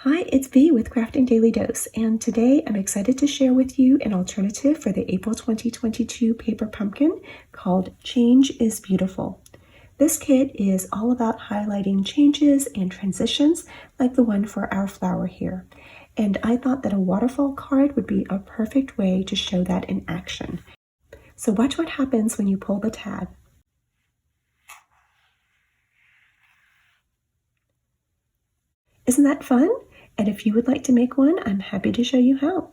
Hi, it's V with Crafting Daily Dose, and today I'm excited to share with you an alternative for the April 2022 paper pumpkin called Change is Beautiful. This kit is all about highlighting changes and transitions like the one for our flower here. And I thought that a waterfall card would be a perfect way to show that in action. So watch what happens when you pull the tab. Isn't that fun? And if you would like to make one, I'm happy to show you how.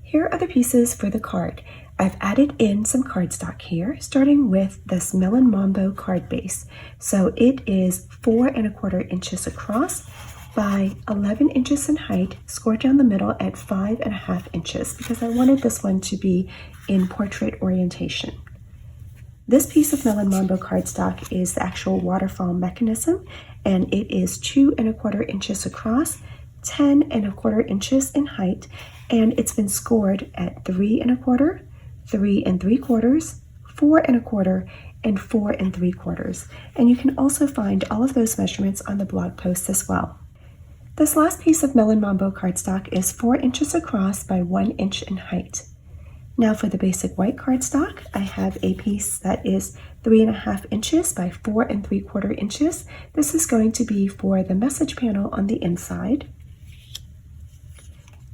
Here are the pieces for the card. I've added in some cardstock here, starting with this Melon Mambo card base. So it is 4 1/4 inches across by 11 inches in height, scored down the middle at 5 1/2 inches because I wanted this one to be in portrait orientation. This piece of Melon Mambo cardstock is the actual waterfall mechanism, and it is 2 1/4 inches across, 10 1/4 inches in height, and it's been scored at 3 1/4, 3 3/4, 4 1/4, and 4 3/4. And you can also find all of those measurements on the blog post as well. This last piece of Melon Mambo cardstock is 4 inches across by 1 inch in height. Now for the basic white cardstock, I have a piece that is 3 1/2 inches by 4 3/4 inches. This is going to be for the message panel on the inside.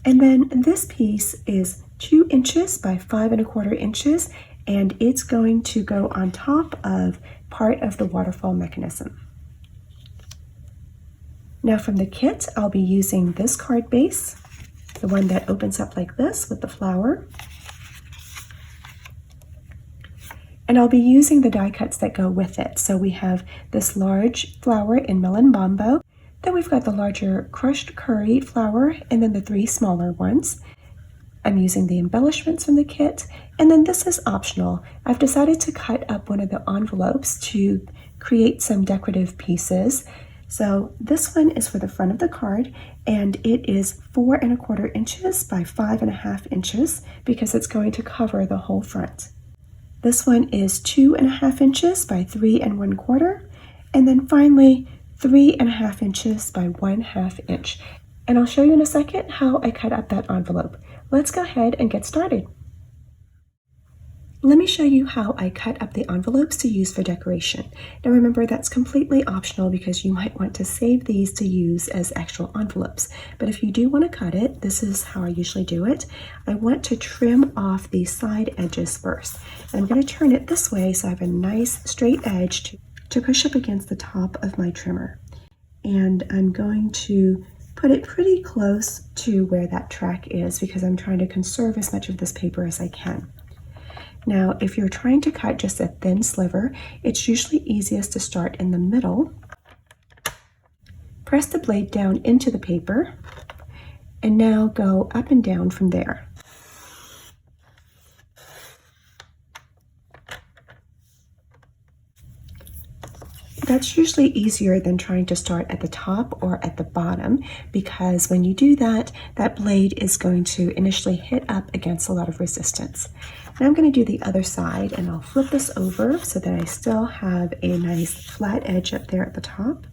And then this piece is 2 inches by 5 1/4 inches, and it's going to go on top of part of the waterfall mechanism. Now from the kit, I'll be using this card base, the one that opens up like this with the flower. And I'll be using the die cuts that go with it. So we have this large flower in Melon Mambo, then we've got the larger crushed curry flower, and then the 3 smaller ones. I'm using the embellishments from the kit, and then this is optional. I've decided to cut up one of the envelopes to create some decorative pieces. So this one is for the front of the card, and it is 4 1/4 inches by 5 1/2 inches because it's going to cover the whole front. This one is 2 1/2 inches by 3 1/4, and then finally 3 1/2 inches by 1/2 inch. And I'll show you in a second how I cut up that envelope. Let's go ahead and get started. Let me show you how I cut up the envelopes to use for decoration. Now remember, that's completely optional because you might want to save these to use as actual envelopes. But if you do want to cut it, this is how I usually do it. I want to trim off the side edges first. And I'm going to turn it this way so I have a nice straight edge to push up against the top of my trimmer. And I'm going to put it pretty close to where that track is because I'm trying to conserve as much of this paper as I can. Now, if you're trying to cut just a thin sliver, it's usually easiest to start in the middle. Press the blade down into the paper, and now go up and down from there. That's usually easier than trying to start at the top or at the bottom because when you do that, that blade is going to initially hit up against a lot of resistance. Now I'm going to do the other side, and I'll flip this over so that I still have a nice flat edge up there at the top.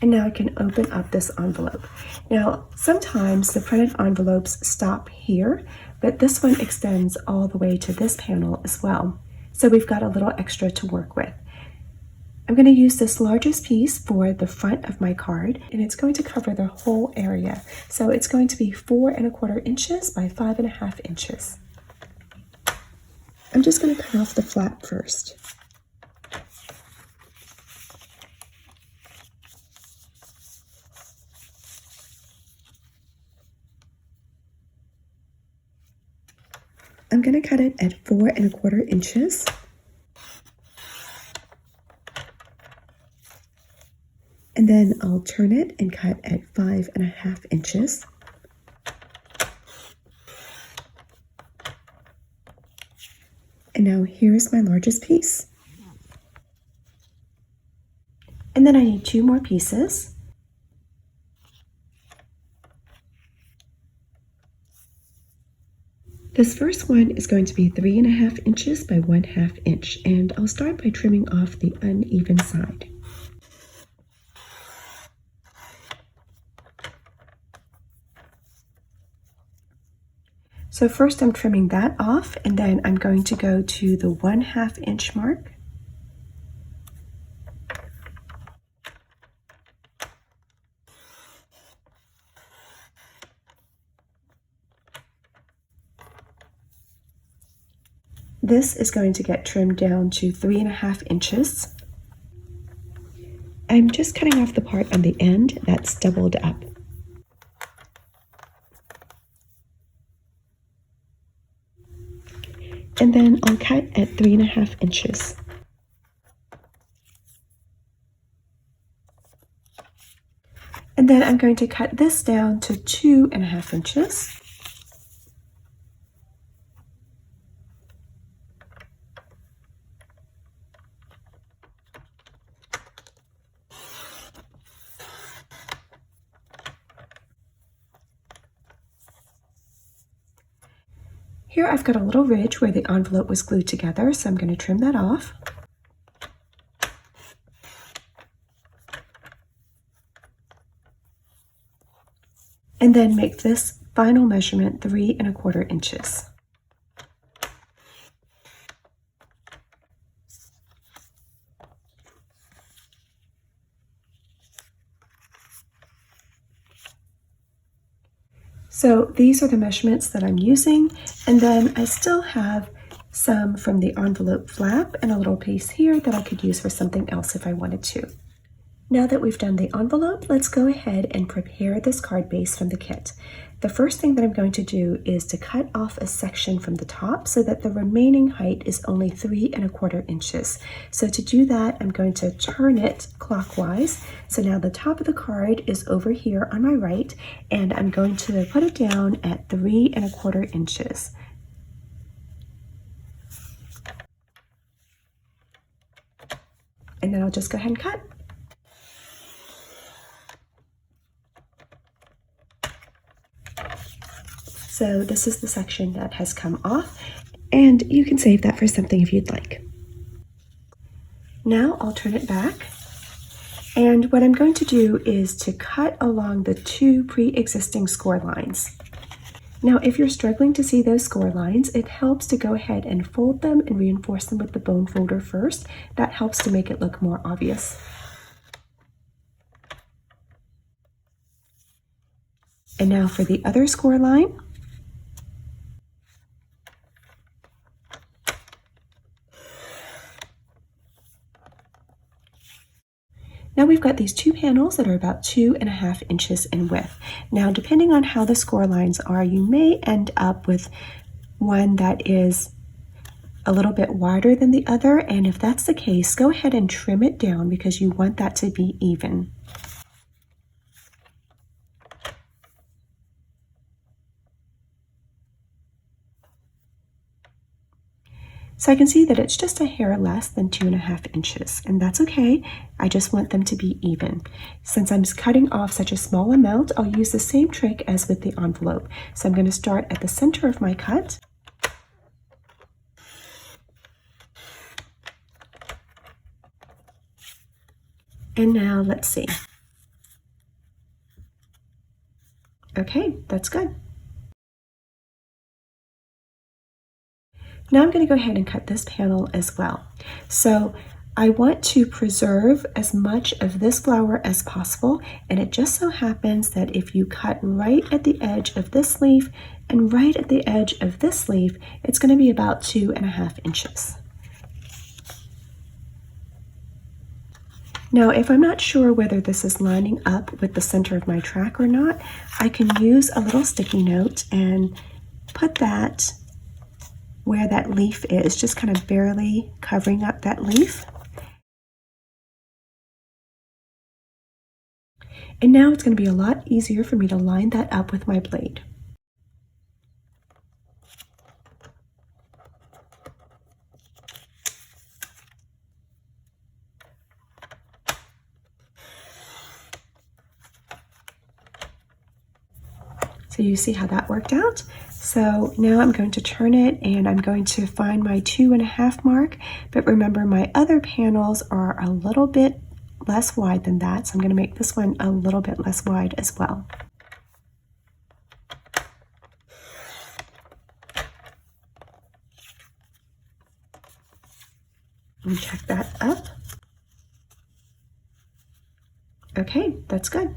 And now I can open up this envelope. Now, sometimes the printed envelopes stop here, but this one extends all the way to this panel as well. So we've got a little extra to work with. I'm going to use this largest piece for the front of my card, and it's going to cover the whole area. So it's going to be 4 1/4 inches by 5 1/2 inches. I'm just going to cut off the flap first. I'm going to cut it at 4 1/4 inches. And then I'll turn it and cut at 5 1/2 inches. And now here's my largest piece. And then I need 2 more pieces. This first one is going to be 3.5 inches by 1/2 inch, and I'll start by trimming off the uneven side. So first I'm trimming that off, and then I'm going to go to the 1/2 inch mark. This is going to get trimmed down to 3.5 inches. I'm just cutting off the part on the end that's doubled up. And then I'll cut at 3.5 inches. And then I'm going to cut this down to 2.5 inches. Here I've got a little ridge where the envelope was glued together, so I'm going to trim that off. And then make this final measurement 3.25 inches. So these are the measurements that I'm using, and then I still have some from the envelope flap and a little piece here that I could use for something else if I wanted to. Now that we've done the envelope, let's go ahead and prepare this card base from the kit. The first thing that I'm going to do is to cut off a section from the top so that the remaining height is only 3.25 inches. So to do that, I'm going to turn it clockwise. So now the top of the card is over here on my right, and I'm going to put it down at 3.25 inches. And then I'll just go ahead and cut. So this is the section that has come off, and you can save that for something if you'd like. Now I'll turn it back, and what I'm going to do is to cut along the 2 pre-existing score lines. Now if you're struggling to see those score lines, it helps to go ahead and fold them and reinforce them with the bone folder first. That helps to make it look more obvious. And now for the other score line. Now we've got these 2 panels that are about 2.5 inches in width. Now, depending on how the score lines are, you may end up with one that is a little bit wider than the other, and if that's the case, go ahead and trim it down because you want that to be even. So I can see that it's just a hair less than 2.5 inches, and that's okay. I just want them to be even. Since I'm cutting off such a small amount, I'll use the same trick as with the envelope. So I'm going to start at the center of my cut. And now let's see. Okay, that's good. Now I'm going to go ahead and cut this panel as well. So I want to preserve as much of this flower as possible, and it just so happens that if you cut right at the edge of this leaf and right at the edge of this leaf, it's going to be about 2.5 inches. Now, if I'm not sure whether this is lining up with the center of my track or not, I can use a little sticky note and put that where that leaf is, just kind of barely covering up that leaf. And now it's going to be a lot easier for me to line that up with my blade. So you see how that worked out? So now I'm going to turn it and I'm going to find my 2.5 mark, but remember my other panels are a little bit less wide than that, so I'm going to make this one a little bit less wide as well. And check that up. Okay, that's good.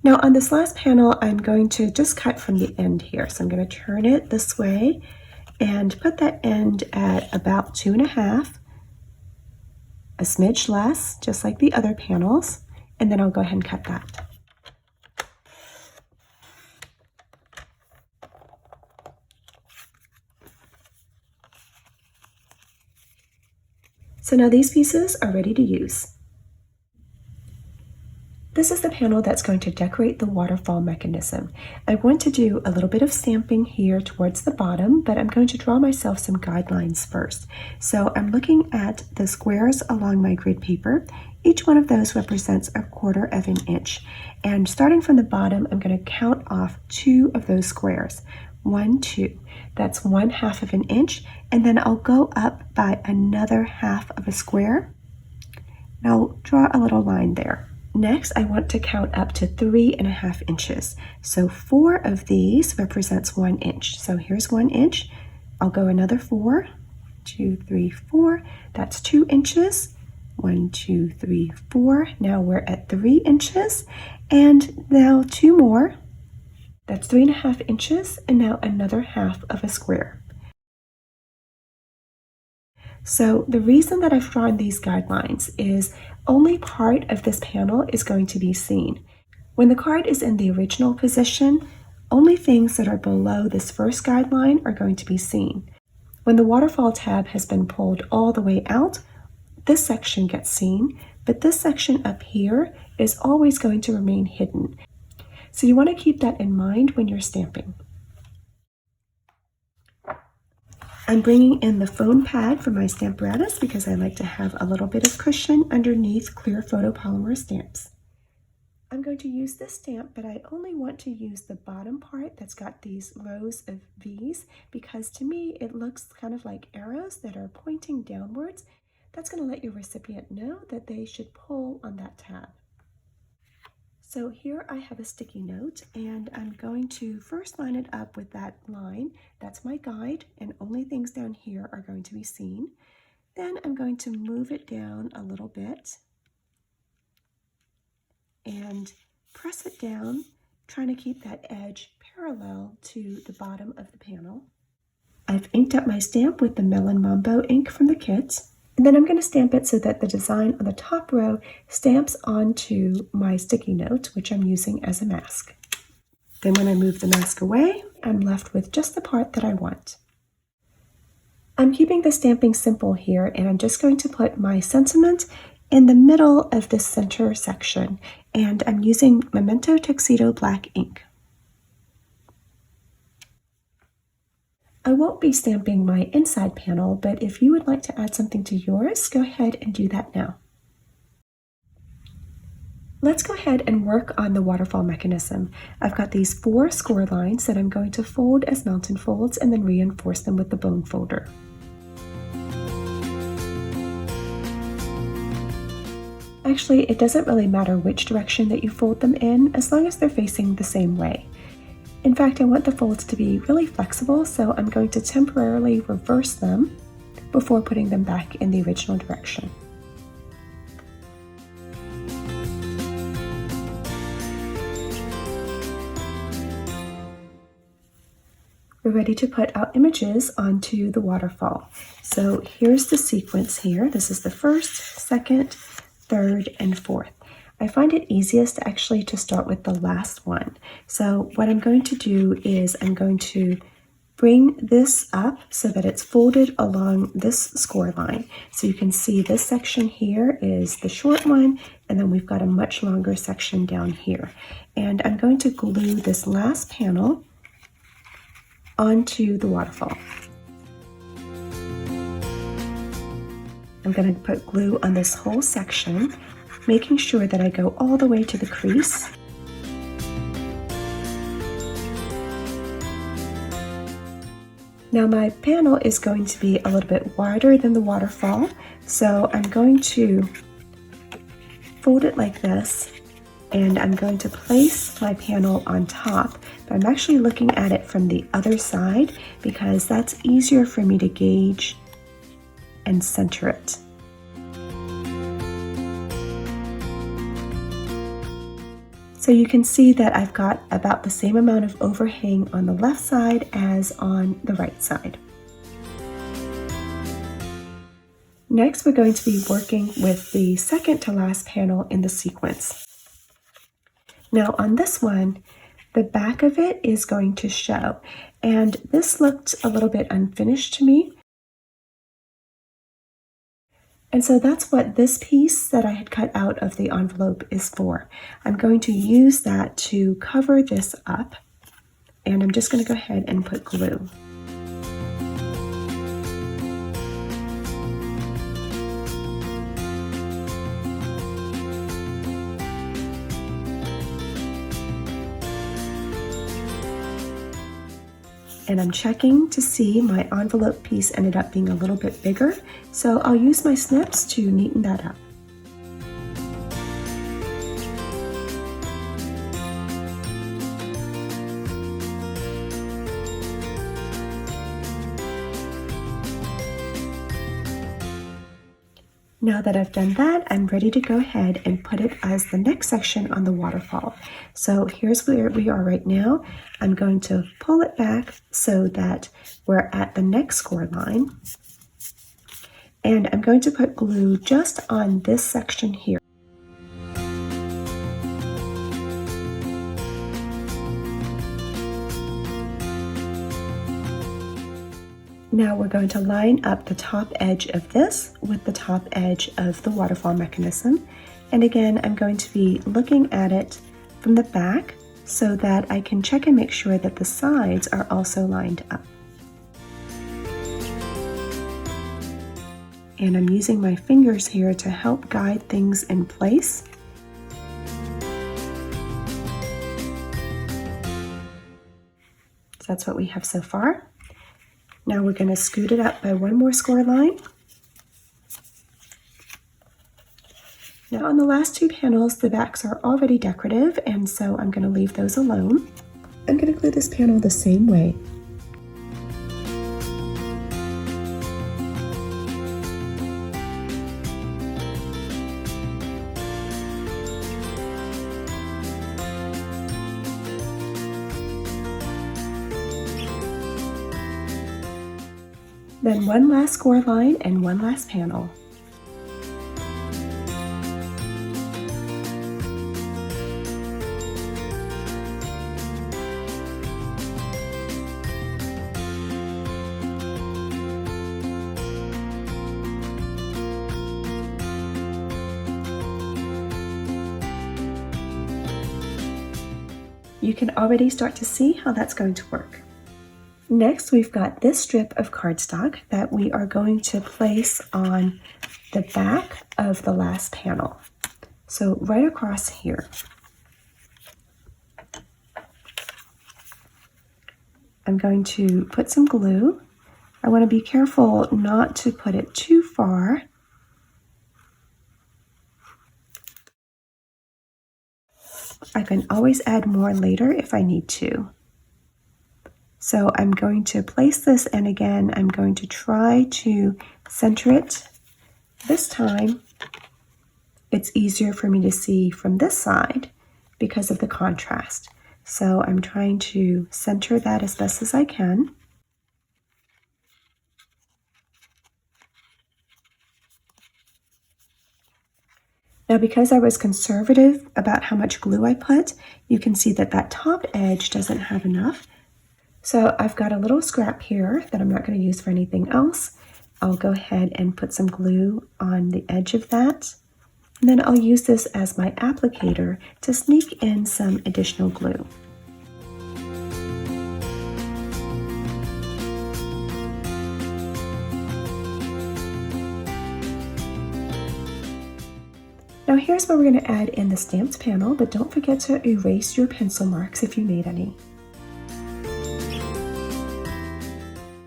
Now on this last panel, I'm going to just cut from the end here. So I'm going to turn it this way and put that end at about 2.5, a smidge less, just like the other panels, and then I'll go ahead and cut that. So now these pieces are ready to use. This is the panel that's going to decorate the waterfall mechanism. I want to do a little bit of stamping here towards the bottom, but I'm going to draw myself some guidelines first. So I'm looking at the squares along my grid paper. Each one of those represents 1/4 of an inch. And starting from the bottom, I'm going to count off 2 of those squares. 1, 2. That's 1/2 of an inch. And then I'll go up by another 1/2 of a square. And I'll draw a little line there. Next, I want to count up to 3.5 inches. So 4 of these represents 1 inch. So here's 1 inch. I'll go another 4, 2, 3, 4. That's 2 inches. 1, 2, 3, 4. Now we're at 3 inches. And now 2 more. That's 3.5 inches. And now another 1/2 of a square. So the reason that I've drawn these guidelines is only part of this panel is going to be seen. When the card is in the original position, only things that are below this first guideline are going to be seen. When the waterfall tab has been pulled all the way out, this section gets seen, but this section up here is always going to remain hidden. So you want to keep that in mind when you're stamping. I'm bringing in the foam pad for my Stamparatus because I like to have a little bit of cushion underneath clear photopolymer stamps. I'm going to use this stamp, but I only want to use the bottom part that's got these rows of V's because to me it looks kind of like arrows that are pointing downwards. That's going to let your recipient know that they should pull on that tab. So here I have a sticky note and I'm going to first line it up with that line. That's my guide and only things down here are going to be seen. Then I'm going to move it down a little bit and press it down, trying to keep that edge parallel to the bottom of the panel. I've inked up my stamp with the Melon Mambo ink from the kit. And then I'm going to stamp it so that the design on the top row stamps onto my sticky note, which I'm using as a mask. Then when I move the mask away, I'm left with just the part that I want. I'm keeping the stamping simple here, and I'm just going to put my sentiment in the middle of this center section, and I'm using Memento Tuxedo black ink. I won't be stamping my inside panel, but if you would like to add something to yours, go ahead and do that now. Let's go ahead and work on the waterfall mechanism. I've got these 4 score lines that I'm going to fold as mountain folds and then reinforce them with the bone folder. Actually, it doesn't really matter which direction that you fold them in, as long as they're facing the same way. In fact, I want the folds to be really flexible, so I'm going to temporarily reverse them before putting them back in the original direction. We're ready to put our images onto the waterfall. So here's the sequence here. This is the first, second, third, and fourth. I find it easiest actually to start with the last one. So what I'm going to do is I'm going to bring this up so that it's folded along this score line. So you can see this section here is the short one, and then we've got a much longer section down here. And I'm going to glue this last panel onto the waterfall. I'm going to put glue on this whole section. making sure that I go all the way to the crease. Now my panel is going to be a little bit wider than the waterfall, so I'm going to fold it like this, and I'm going to place my panel on top, but I'm actually looking at it from the other side because that's easier for me to gauge and center it. So you can see that I've got about the same amount of overhang on the left side as on the right side. Next, we're going to be working with the second to last panel in the sequence. Now on this one, the back of it is going to show, and this looked a little bit unfinished to me. And so that's what this piece that I had cut out of the envelope is for. I'm going to use that to cover this up, and I'm just going to go ahead and put glue. And I'm checking to see my envelope piece ended up being a little bit bigger, so I'll use my snips to neaten that up. Now that I've done that, I'm ready to go ahead and put it as the next section on the waterfall. So here's where we are right now. I'm going to pull it back so that we're at the next score line. And I'm going to put glue just on this section here. Now we're going to line up the top edge of this with the top edge of the waterfall mechanism. And again, I'm going to be looking at it from the back so that I can check and make sure that the sides are also lined up. And I'm using my fingers here to help guide things in place. So that's what we have so far. Now we're going to scoot it up by one more score line. Now on the last two panels, the backs are already decorative, and so I'm going to leave those alone. I'm going to glue this panel the same way. Then one last score line and one last panel. You can already start to see how that's going to work. Next, we've got this strip of cardstock that we are going to place on the back of the last panel. So right across here. I'm going to put some glue. I want to be careful not to put it too far. I can always add more later if I need to. So I'm going to place this, and again, I'm going to try to center it. This time, it's easier for me to see from this side because of the contrast. So I'm trying to center that as best as I can. Now, because I was conservative about how much glue I put, you can see that that top edge doesn't have enough. So I've got a little scrap here that I'm not going to use for anything else. I'll go ahead and put some glue on the edge of that. And then I'll use this as my applicator to sneak in some additional glue. Now here's where we're going to add in the stamped panel, but don't forget to erase your pencil marks if you made any.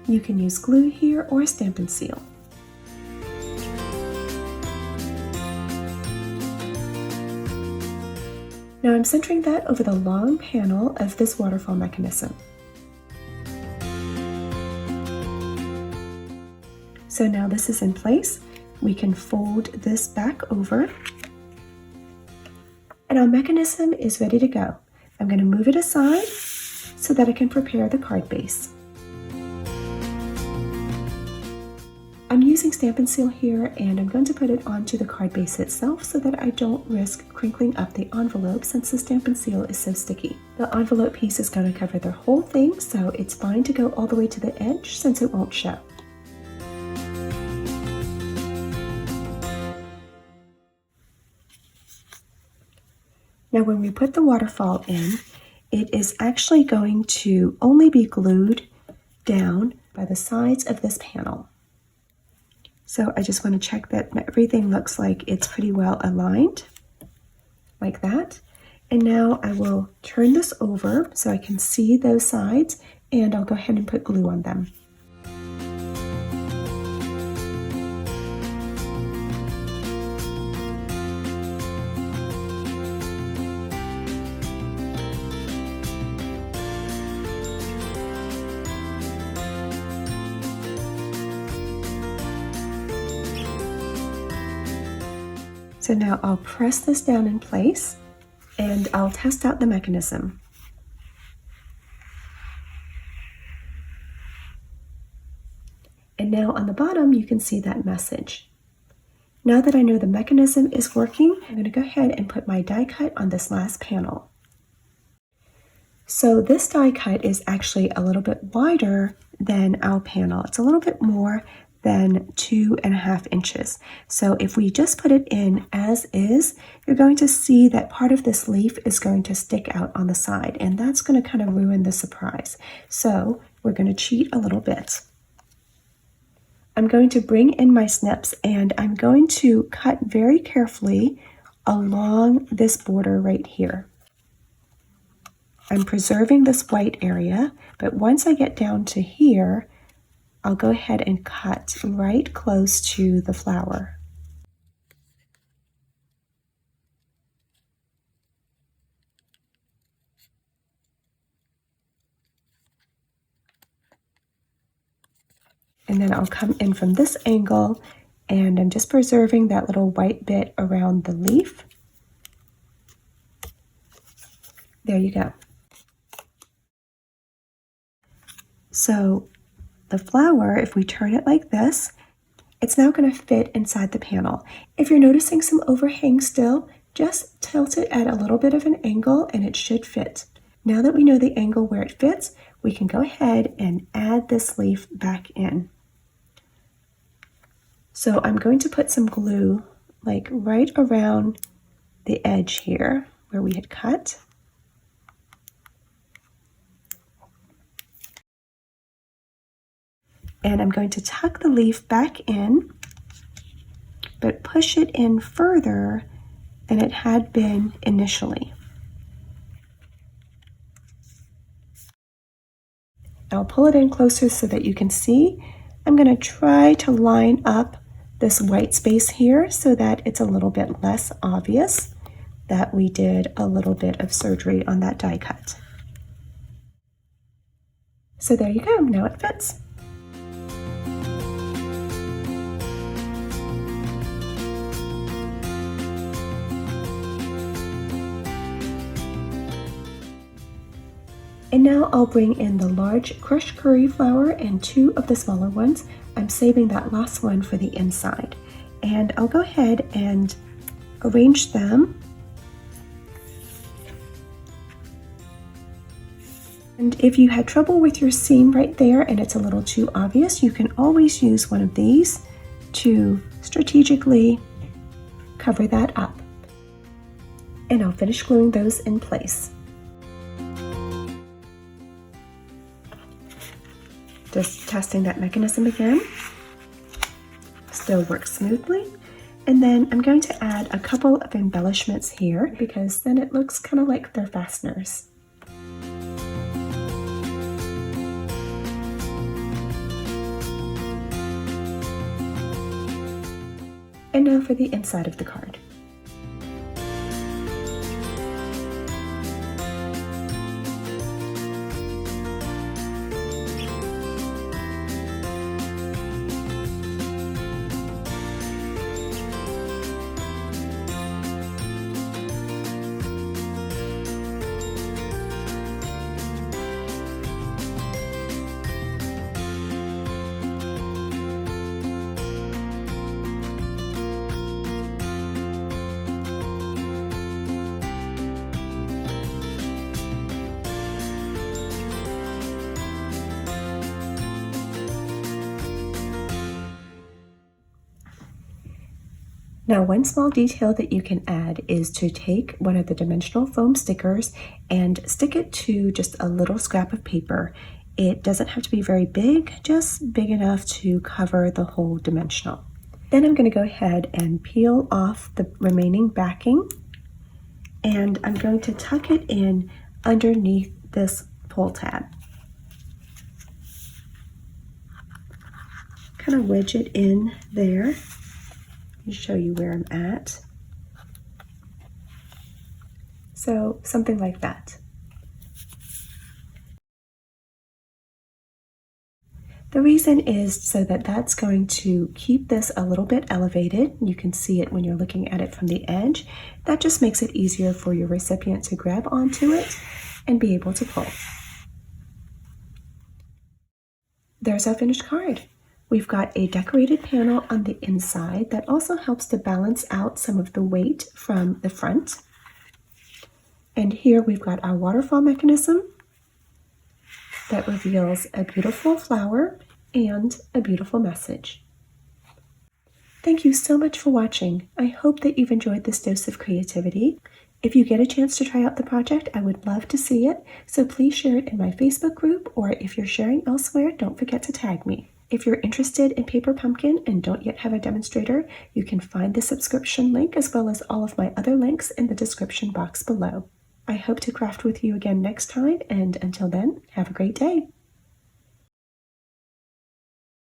You can use glue here or Stampin' Seal. Now I'm centering that over the long panel of this waterfall mechanism. So now this is in place. We can fold this back over. And our mechanism is ready to go. I'm going to move it aside so that I can prepare the card base. I'm using Stampin' Seal here, and I'm going to put it onto the card base itself so that I don't risk crinkling up the envelope since the Stampin' Seal is so sticky. The envelope piece is going to cover the whole thing, so it's fine to go all the way to the edge since it won't show. Now when we put the waterfall in, it is actually going to only be glued down by the sides of this panel. So I just want to check that everything looks like it's pretty well aligned, like that. And now I will turn this over so I can see those sides, and I'll go ahead and put glue on them. So now I'll press this down in place and I'll test out the mechanism. And now on the bottom you can see that message. Now that I know the mechanism is working, I'm going to go ahead and put my die cut on this last panel. So this die cut is actually a little bit wider than our panel. It's a little bit more than 2.5 inches. So if we just put it in as is, you're going to see that part of this leaf is going to stick out on the side, and that's going to kind of ruin the surprise. So we're going to cheat a little bit. I'm going to bring in my snips, and I'm going to cut very carefully along this border right here. I'm preserving this white area, but once I get down to here, I'll go ahead and cut right close to the flower. And then I'll come in from this angle, and I'm just preserving that little white bit around the leaf. There you go. So the flower, if we turn it like this, it's now going to fit inside the panel. If you're noticing some overhang still, just tilt it at a little bit of an angle and it should fit. Now that we know the angle where it fits, we can go ahead and add this leaf back in. So I'm going to put some glue like right around the edge here where we had cut. And I'm going to tuck the leaf back in, but push it in further than it had been initially. I'll pull it in closer so that you can see. I'm going to try to line up this white space here so that it's a little bit less obvious that we did a little bit of surgery on that die cut. So there you go, now it fits. And now I'll bring in the large crushed curry flower and 2 of the smaller ones. I'm saving that last one for the inside. And I'll go ahead and arrange them. And if you had trouble with your seam right there and it's a little too obvious, you can always use one of these to strategically cover that up. And I'll finish gluing those in place. Just testing that mechanism again. Still works smoothly. And then I'm going to add a couple of embellishments here because then it looks kind of like they're fasteners. And now for the inside of the card. Now, one small detail that you can add is to take one of the dimensional foam stickers and stick it to just a little scrap of paper. It doesn't have to be very big, just big enough to cover the whole dimensional. Then I'm going to go ahead and peel off the remaining backing, and I'm going to tuck it in underneath this pull tab. Kind of wedge it in there. Show you where I'm at. So something like that. The reason is so that that's going to keep this a little bit elevated. You can see it when you're looking at it from the edge. That just makes it easier for your recipient to grab onto it and be able to pull. There's our finished card. We've got a decorated panel on the inside that also helps to balance out some of the weight from the front. And here we've got our waterfall mechanism that reveals a beautiful flower and a beautiful message. Thank you so much for watching. I hope that you've enjoyed this dose of creativity. If you get a chance to try out the project, I would love to see it, so please share it in my Facebook group, or if you're sharing elsewhere, don't forget to tag me. If you're interested in Paper Pumpkin and don't yet have a demonstrator, you can find the subscription link as well as all of my other links in the description box below. I hope to craft with you again next time, and until then, have a great day.